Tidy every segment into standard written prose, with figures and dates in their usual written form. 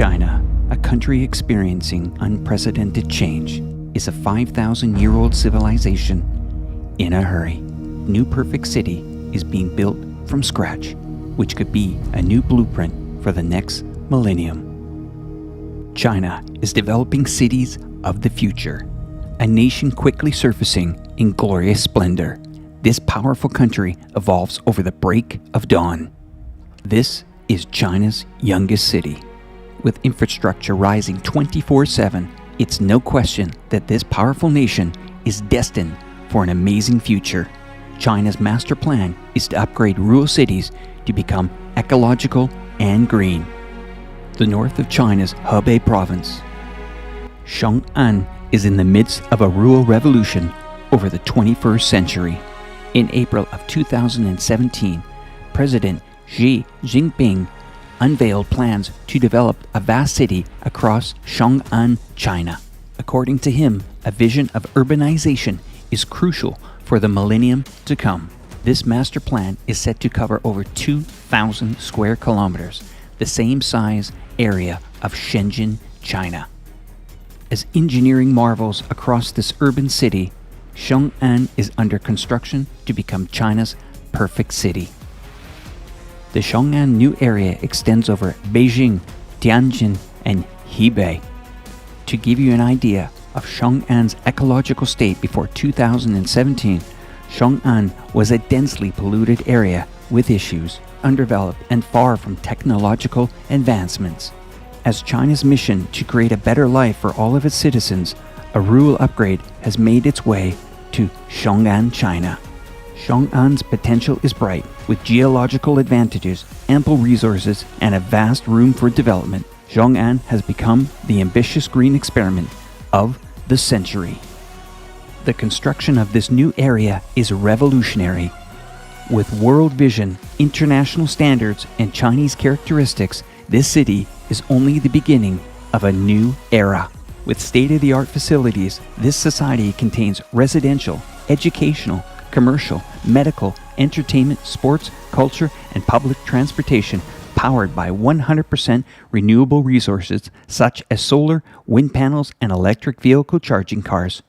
China, a country experiencing unprecedented change, is a 5,000-year-old civilization in a hurry. New Perfect City is being built from scratch, which could be a new blueprint for the next millennium. China is developing cities of the future, a nation quickly surfacing in glorious splendor. This powerful country evolves over the break of dawn. This is China's youngest city. With infrastructure rising 24/7, it's no question that this powerful nation is destined for an amazing future. China's master plan is to upgrade rural cities to become ecological and green. The north of China's Hebei province, Chong'an, is in the midst of a rural revolution over the 21st century. In April of 2017, President Xi Jinping unveiled plans to develop a vast city across Chong'an, China. According to him, a vision of urbanization is crucial for the millennium to come. This master plan is set to cover over 2,000 square kilometers, the same size area of Shenzhen, China. As engineering marvels across this urban city, Chong'an is under construction to become China's perfect city. The Chong'an new area extends over Beijing, Tianjin, and Hebei. To give you an idea of Chong'an's ecological state before 2017, Chong'an was a densely polluted area with issues, undeveloped, and far from technological advancements. As China's mission to create a better life for all of its citizens, a rural upgrade has made its way to Chong'an, China. Chong'an's potential is bright, with geological advantages, ample resources, and a vast room for development. Chong'an has become the ambitious green experiment of the century. The construction of this new area is revolutionary. With world vision, international standards, and Chinese characteristics, this city is only the beginning of a new era. With state-of-the-art facilities, this society contains residential, educational, commercial, medical, entertainment, sports, culture, and public transportation powered by 100% renewable resources such as solar, wind panels, and electric vehicle charging cars.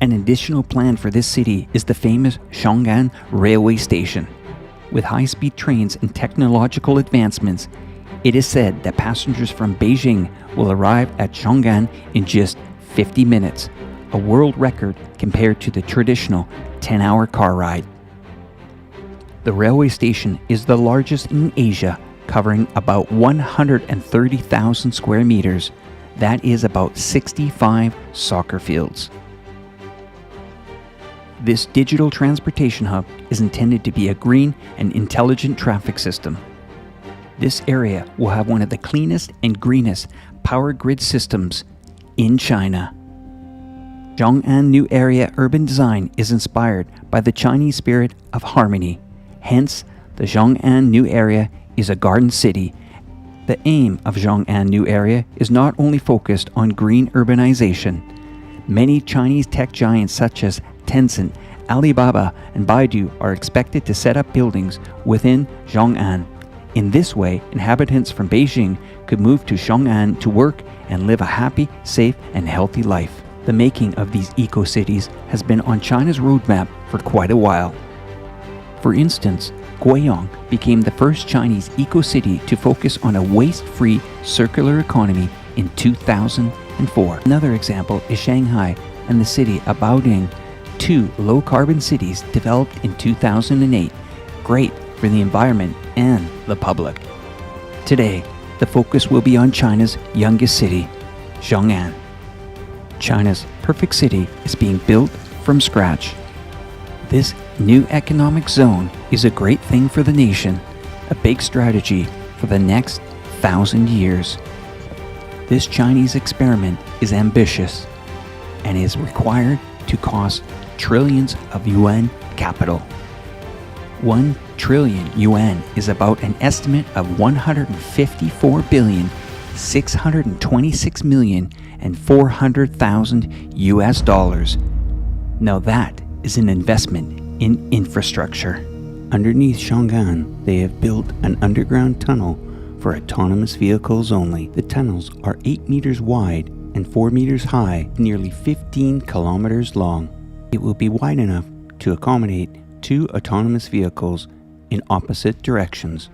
An additional plan for this city is the famous Chong'an Railway Station. With high-speed trains and technological advancements, it is said that passengers from Beijing will arrive at Chong'an in just 50 minutes, a world record compared to the traditional 10-hour car ride. The railway station is the largest in Asia, covering about 130,000 square meters. That is about 65 soccer fields. This digital transportation hub is intended to be a green and intelligent traffic system. This area will have one of the cleanest and greenest power grid systems in China. Chong'an New Area urban design is inspired by the Chinese spirit of harmony. Hence, the Chong'an New Area is a garden city. The aim of Chong'an New Area is not only focused on green urbanization. Many Chinese tech giants such as Tencent, Alibaba, and Baidu are expected to set up buildings within Chong'an. In this way, inhabitants from Beijing could move to Chong'an to work and live a happy, safe, and healthy life. The making of these eco-cities has been on China's roadmap for quite a while. For instance, Guiyang became the first Chinese eco-city to focus on a waste-free circular economy in 2004. Another example is Shanghai and the city of Baoding, two low-carbon cities developed in 2008, great for the environment and the public. Today, the focus will be on China's youngest city, Chong'an. China's perfect city is being built from scratch. This new economic zone is a great thing for the nation, a big strategy for the next 1,000 years. This Chinese experiment is ambitious and is required to cost trillions of yuan capital. 1 trillion yuan is about an estimate of 154,626,400,000 US dollars. Now that is an investment in infrastructure. Underneath Chong'an, they have built an underground tunnel for autonomous vehicles only. The tunnels are 8 meters wide and 4 meters high, nearly 15 kilometers long. It will be wide enough to accommodate 2 autonomous vehicles in opposite directions.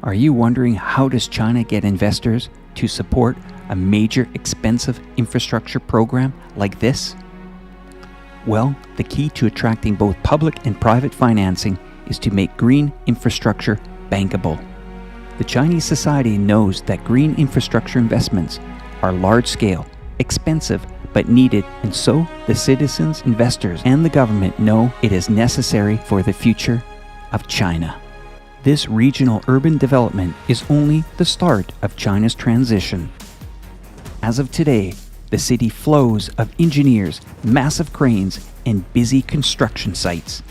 Are you wondering, how does China get investors to support a major expensive infrastructure program like this? Well, the key to attracting both public and private financing is to make green infrastructure bankable. The Chinese society knows that green infrastructure investments are large-scale, expensive, but needed, and so the citizens, investors, and the government know it is necessary for the future of China. This regional urban development is only the start of China's transition. As of today, the city flows of engineers, massive cranes, and busy construction sites.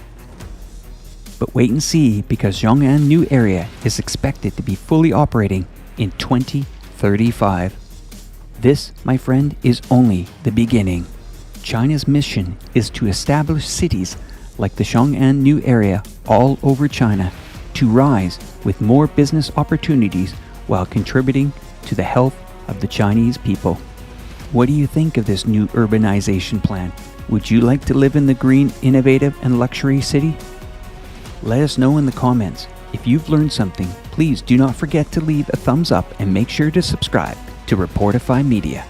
But wait and see, because Zhong'an New Area is expected to be fully operating in 2035. This, my friend, is only the beginning. China's mission is to establish cities like the Zhong'an New Area all over China to rise with more business opportunities while contributing to the health of the Chinese people. What do you think of this new urbanization plan? Would you like to live in the green, innovative, and luxury city? Let us know in the comments. If you've learned something, please do not forget to leave a thumbs up and make sure to subscribe to Reportify Media.